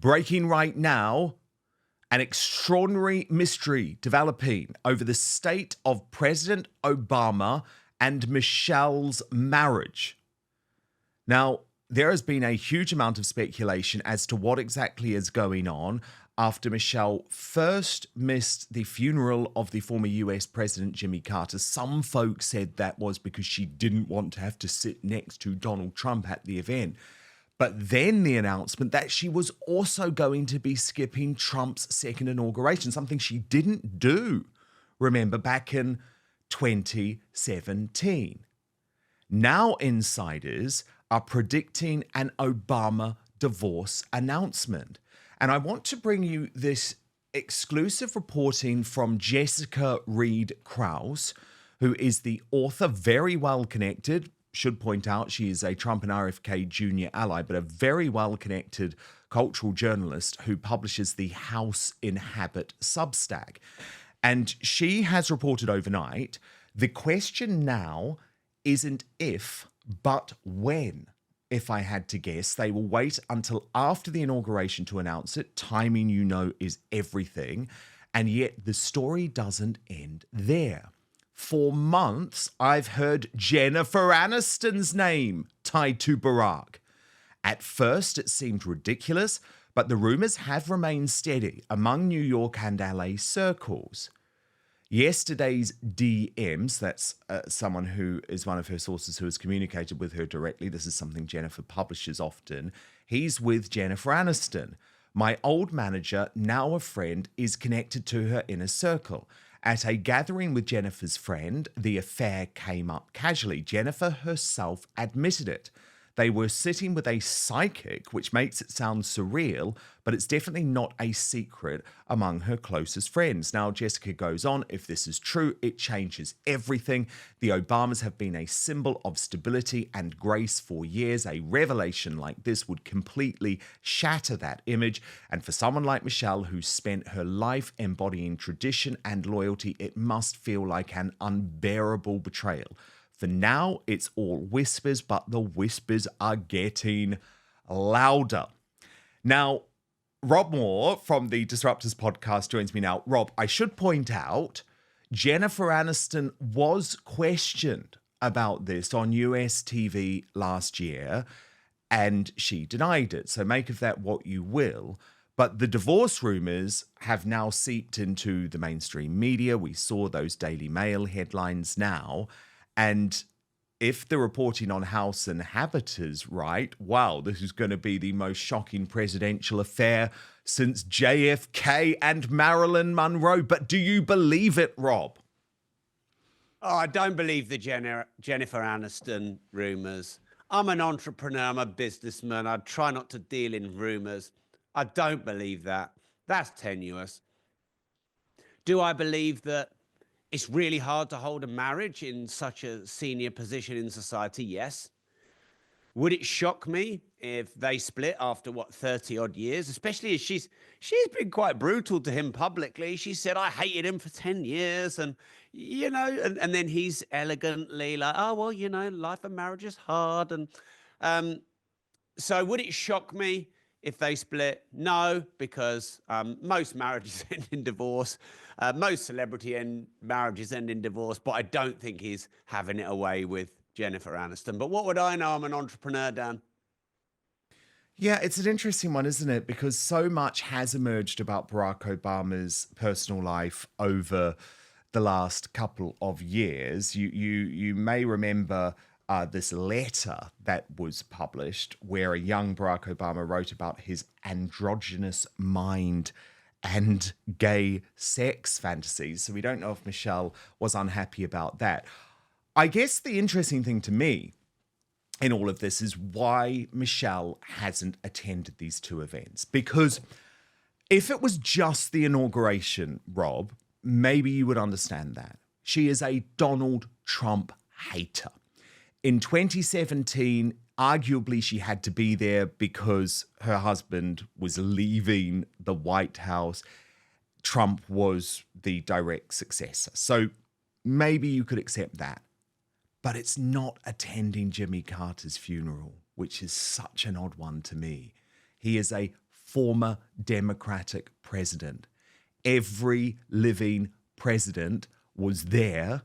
Breaking right now, an extraordinary mystery developing over the state of President Obama and Michelle's marriage. Now, there has been a huge amount of speculation as to what exactly is going on after Michelle first missed the funeral of the former US President Jimmy Carter. Some folks said that was because she didn't want to have to sit next to Donald Trump at the event. But then the announcement that she was also going to be skipping Trump's second inauguration, something she didn't do, remember, back in 2017. Now insiders are predicting an Obama divorce announcement. And I want to bring you this exclusive reporting from Jessica Reed Krause, who is the author, very well connected. Should point out she is a Trump and RFK junior ally, but a very well-connected cultural journalist who publishes the House in Habit Substack. And she has reported overnight, the question now isn't if, but when. If I had to guess, they will wait until after the inauguration to announce it. Timing, you know, is everything. And yet the story doesn't end there. For months, I've heard Jennifer Aniston's name tied to Barack. At first, it seemed ridiculous, but the rumors have remained steady among New York and LA circles. Yesterday's DMs, that's someone who is one of her sources who has communicated with her directly. This is something Jennifer publishes often. He's with Jennifer Aniston. My old manager, now a friend, is connected to her inner circle. At a gathering with Jennifer's friend, the affair came up casually. Jennifer herself admitted it. They were sitting with a psychic, which makes it sound surreal, but it's definitely not a secret among her closest friends. Now, Jessica goes on, if this is true, it changes everything. The Obamas have been a symbol of stability and grace for years. A revelation like this would completely shatter that image. And for someone like Michelle, who spent her life embodying tradition and loyalty, it must feel like an unbearable betrayal. For now, it's all whispers, but the whispers are getting louder. Now, Rob Moore from the Disruptors podcast joins me now. Rob, I should point out, Jennifer Aniston was questioned about this on US TV last year, and she denied it. So make of that what you will. But the divorce rumors have now seeped into the mainstream media. We saw those Daily Mail headlines now. And if the reporting on House and Habit is right, wow, this is going to be the most shocking presidential affair since JFK and Marilyn Monroe. But do you believe it, Rob? Oh, I don't believe the Jennifer Aniston rumors. I'm an entrepreneur. I'm a businessman. I try not to deal in rumors. I don't believe that. That's tenuous. Do I believe that it's really hard to hold a marriage in such a senior position in society? Yes. Would it shock me if they split after, 30 odd years? Especially as she's been quite brutal to him publicly. She said, I hated him for 10 years. And, and then he's elegantly like, oh, well, life of marriage is hard. And so would it shock me if they split? No, because most marriages end in divorce. Most celebrity marriages end in divorce, but I don't think he's having it away with Jennifer Aniston. But what would I know? I'm an entrepreneur, Dan. Yeah, it's an interesting one, isn't it? Because so much has emerged about Barack Obama's personal life over the last couple of years. You may remember this letter that was published where a young Barack Obama wrote about his androgynous mind and gay sex fantasies. So we don't know if Michelle was unhappy about that. I guess the interesting thing to me in all of this is why Michelle hasn't attended these two events. Because if it was just the inauguration, Rob, maybe you would understand that. She is a Donald Trump hater. In 2017, arguably she had to be there because her husband was leaving the White House. Trump was the direct successor. So maybe you could accept that. But it's not attending Jimmy Carter's funeral, which is such an odd one to me. He is a former Democratic president. Every living president was there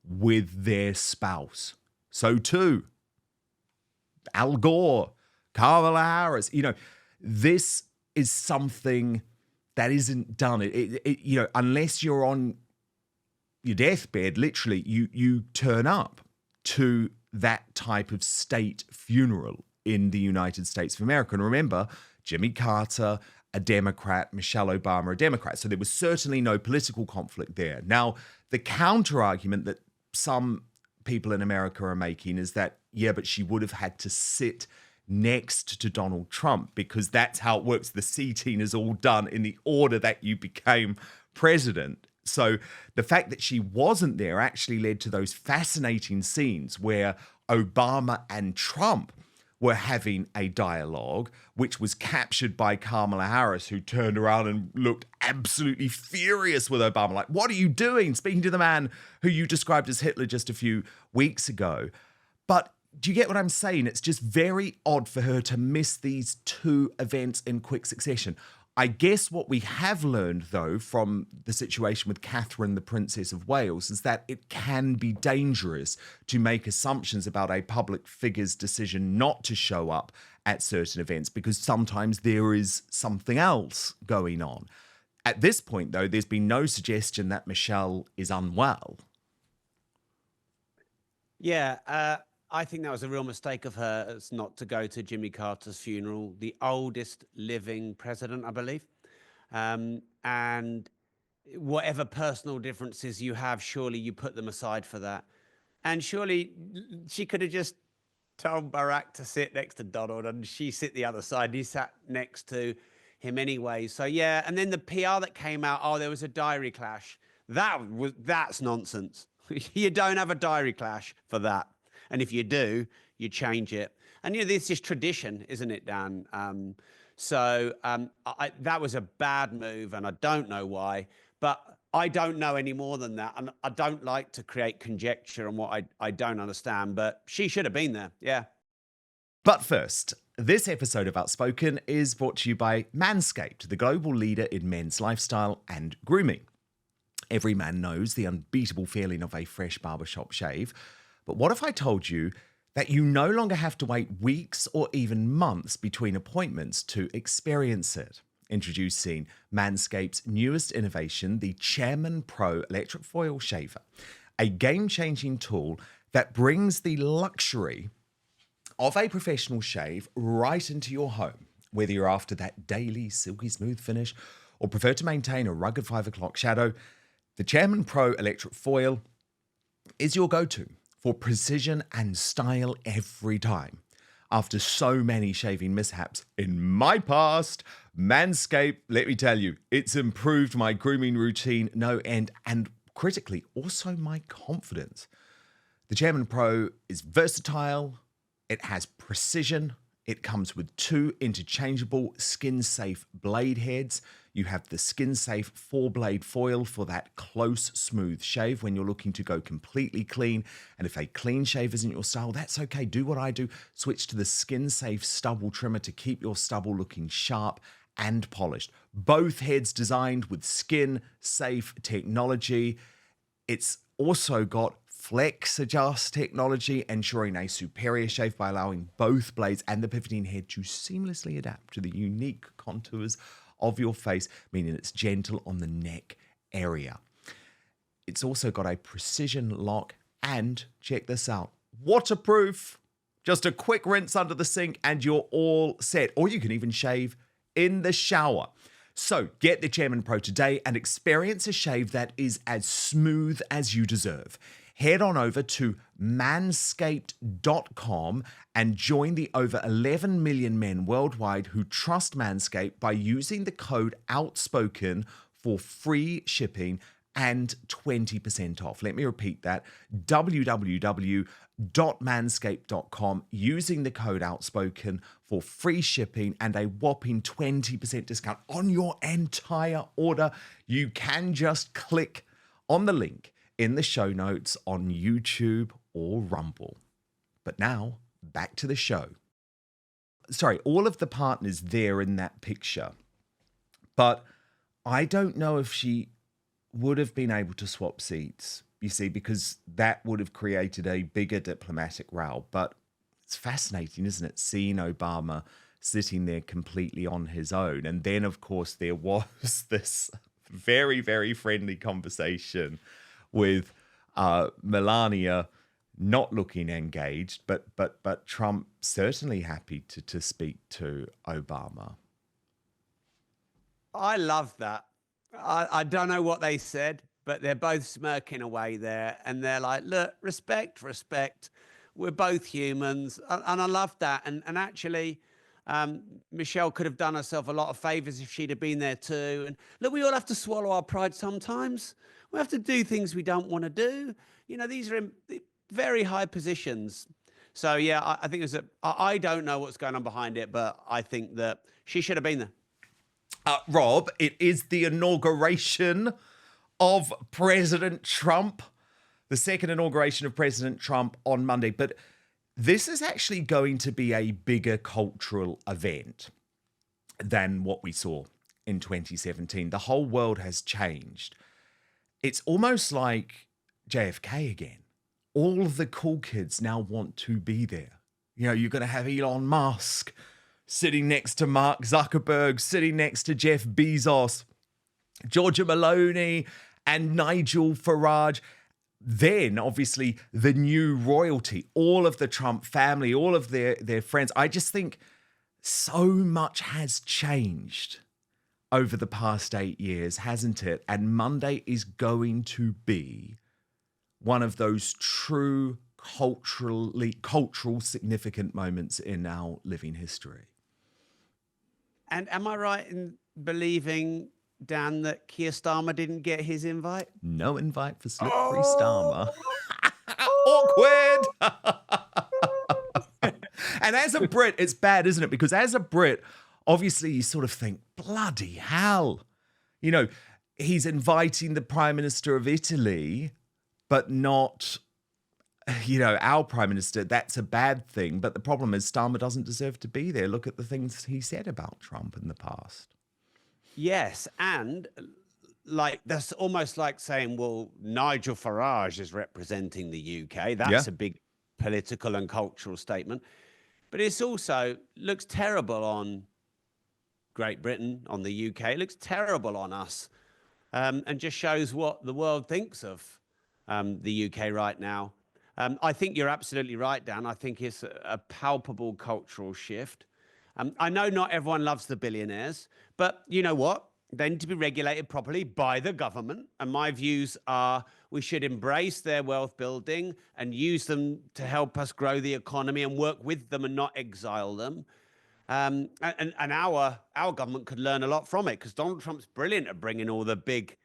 with their spouse. So too, Al Gore, Kamala Harris. This is something that isn't done. Unless you're on your deathbed, literally, you turn up to that type of state funeral in the United States of America. And remember, Jimmy Carter, a Democrat, Michelle Obama, a Democrat. So there was certainly no political conflict there. Now, the counter argument that some people in America are making is that, yeah, but she would have had to sit next to Donald Trump because that's how it works. The seating is all done in the order that you became president. So the fact that she wasn't there actually led to those fascinating scenes where Obama and Trump were having a dialogue, which was captured by Kamala Harris, who turned around and looked absolutely furious with Obama. Like, what are you doing? Speaking to the man who you described as Hitler just a few weeks ago. But do you get what I'm saying? It's just very odd for her to miss these two events in quick succession. I guess what we have learned, though, from the situation with Catherine, the Princess of Wales, is that it can be dangerous to make assumptions about a public figure's decision not to show up at certain events because sometimes there is something else going on. At this point, though, there's been no suggestion that Michelle is unwell. Yeah, I think that was a real mistake of hers not to go to Jimmy Carter's funeral, the oldest living president, I believe. And whatever personal differences you have, surely you put them aside for that. And surely she could have just told Barack to sit next to Donald and she sit the other side. He sat next to him anyway. So, yeah. And then the PR that came out, oh, there was a diary clash. That's nonsense. You don't have a diary clash for that. And if you do, you change it. And, this is tradition, isn't it, Dan? That was a bad move, and I don't know why. But I don't know any more than that. And I don't like to create conjecture on what I don't understand. But she should have been there, yeah. But first, this episode of Outspoken is brought to you by Manscaped, the global leader in men's lifestyle and grooming. Every man knows the unbeatable feeling of a fresh barbershop shave. But what if I told you that you no longer have to wait weeks or even months between appointments to experience it? Introducing Manscaped's newest innovation, the Chairman Pro Electric Foil Shaver, a game-changing tool that brings the luxury of a professional shave right into your home. Whether you're after that daily silky smooth finish or prefer to maintain a rugged 5 o'clock shadow, the Chairman Pro Electric Foil is your go-to for precision and style every time. After so many shaving mishaps in my past, Manscaped, let me tell you, it's improved my grooming routine no end, and critically, also my confidence. The Chairman Pro is versatile, it has precision, it comes with 2 interchangeable skin-safe blade heads. You have the skin-safe 4-blade foil for that close, smooth shave when you're looking to go completely clean. And if a clean shave isn't your style, that's okay. Do what I do. Switch to the skin-safe stubble trimmer to keep your stubble looking sharp and polished. Both heads designed with skin-safe technology. It's also got Flex Adjust technology, ensuring a superior shave by allowing both blades and the pivoting head to seamlessly adapt to the unique contours of your face, meaning it's gentle on the neck area. It's also got a precision lock and, check this out, waterproof. Just a quick rinse under the sink and you're all set. Or you can even shave in the shower. So get the Chairman Pro today and experience a shave that is as smooth as you deserve. Head on over to manscaped.com and join the over 11 million men worldwide who trust Manscaped by using the code OUTSPOKEN for free shipping and 20% off. Let me repeat that, www.manscaped.com, using the code OUTSPOKEN for free shipping and a whopping 20% discount on your entire order. You can just click on the link in the show notes on YouTube or Rumble. But now, back to the show. all of the partners there in that picture. But I don't know if she would have been able to swap seats, you see, because that would have created a bigger diplomatic row. But it's fascinating, isn't it, seeing Obama sitting there completely on his own. And then, of course, there was this very, very friendly conversation with Melania not looking engaged, but Trump certainly happy to speak to Obama. I love that. I don't know what they said, but they're both smirking away there. And they're like, look, respect, respect. We're both humans. And I love that. And actually, Michelle could have done herself a lot of favors if she'd have been there too. And look, we all have to swallow our pride sometimes. We have to do things we don't want to do. You know, these are in very high positions. So, yeah, I think it's I don't know what's going on behind it, but I think that she should have been there. Rob, it is the inauguration of President Trump, the second inauguration of President Trump on Monday. But this is actually going to be a bigger cultural event than what we saw in 2017. The whole world has changed. It's almost like JFK again. All of the cool kids now want to be there. You know, you're going to have Elon Musk sitting next to Mark Zuckerberg, sitting next to Jeff Bezos, Georgia Maloney, and Nigel Farage. Then, obviously, the new royalty, all of the Trump family, all of their friends. I just think so much has changed over the past 8 years, hasn't it? And Monday is going to be one of those true cultural significant moments in our living history. And am I right in believing, Dan, that Keir Starmer didn't get his invite? No invite for Slippery Starmer. Awkward. And as a Brit, it's bad, isn't it? Because as a Brit, obviously you sort of think, bloody hell. You know, he's inviting the Prime Minister of Italy, but not, you know, our Prime Minister. That's a bad thing. But the problem is Starmer doesn't deserve to be there. Look at the things he said about Trump in the past. Yes, and like that's almost like saying, well, Nigel Farage is representing the UK. That's a big political and cultural statement. But it's also looks terrible on Great Britain, on the UK. It looks terrible on us, and just shows what the world thinks of the UK right now. I think you're absolutely right, Dan. I think it's a palpable cultural shift. I know not everyone loves the billionaires, but you know what? They need to be regulated properly by the government. And my views are we should embrace their wealth building and use them to help us grow the economy and work with them and not exile them. And our government could learn a lot from it because Donald Trump's brilliant at bringing all the big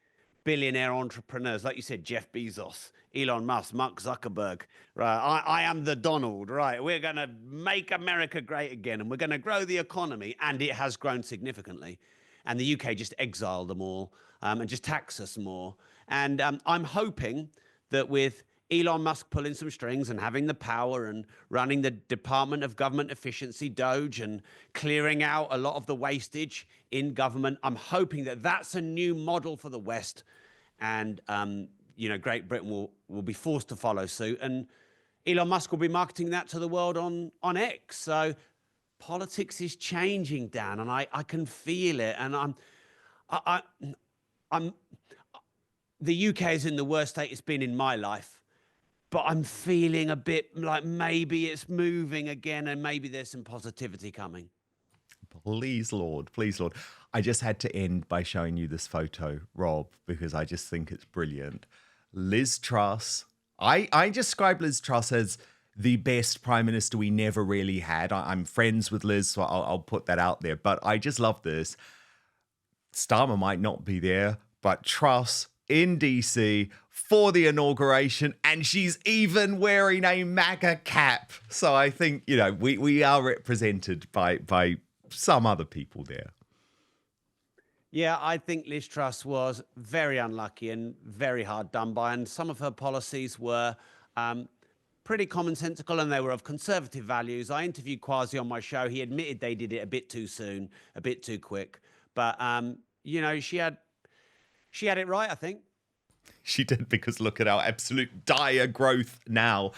billionaire entrepreneurs, like you said, Jeff Bezos, Elon Musk, Mark Zuckerberg. Right, I am the Donald. Right, we're going to make America great again, and we're going to grow the economy, and it has grown significantly. And the UK just exiled them all and just tax us more. And I'm hoping that with Elon Musk pulling some strings and having the power and running the Department of Government Efficiency, DOGE, and clearing out a lot of the wastage in government, I'm hoping that that's a new model for the West. And, you know, Great Britain will be forced to follow suit. And Elon Musk will be marketing that to the world on X. So politics is changing, Dan, and I can feel it. And the UK is in the worst state it's been in my life. But I'm feeling a bit like maybe it's moving again and maybe there's some positivity coming. Please, Lord. Please, Lord. I just had to end by showing you this photo, Rob, because I just think it's brilliant. Liz Truss. I describe Liz Truss as the best prime minister we never really had. I'm friends with Liz, so I'll put that out there. But I just love this. Starmer might not be there, but Truss in DC for the inauguration, and she's even wearing a MAGA cap. So I think, you know, we are represented by some other people there. Yeah, I think Liz Truss was very unlucky and very hard done by, and some of her policies were pretty commonsensical and they were of conservative values. I interviewed Kwasi on my show. He admitted they did it a bit too soon, a bit too quick. But, she had it right, I think. She did, because look at our absolute dire growth now.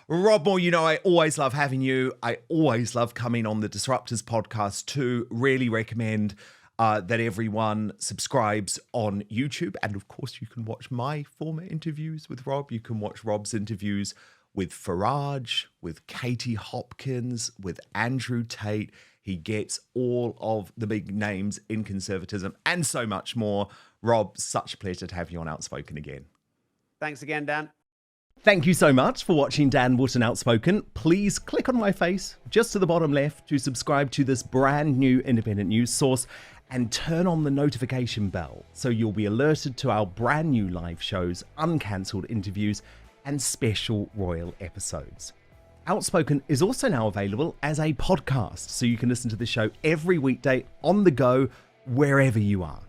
Rob Moore, I always love having you. I always love coming on the Disruptors podcast too. Really recommend that everyone subscribes on YouTube. And of course, you can watch my former interviews with Rob. You can watch Rob's interviews with Farage, with Katie Hopkins, with Andrew Tate. He gets all of the big names in conservatism and so much more. Rob, such a pleasure to have you on Outspoken again. Thanks again, Dan. Thank you so much for watching Dan Wootton Outspoken. Please click on my face just to the bottom left to subscribe to this brand new independent news source and turn on the notification bell so you'll be alerted to our brand new live shows, uncancelled interviews, and special royal episodes. Outspoken is also now available as a podcast, so you can listen to the show every weekday on the go, wherever you are.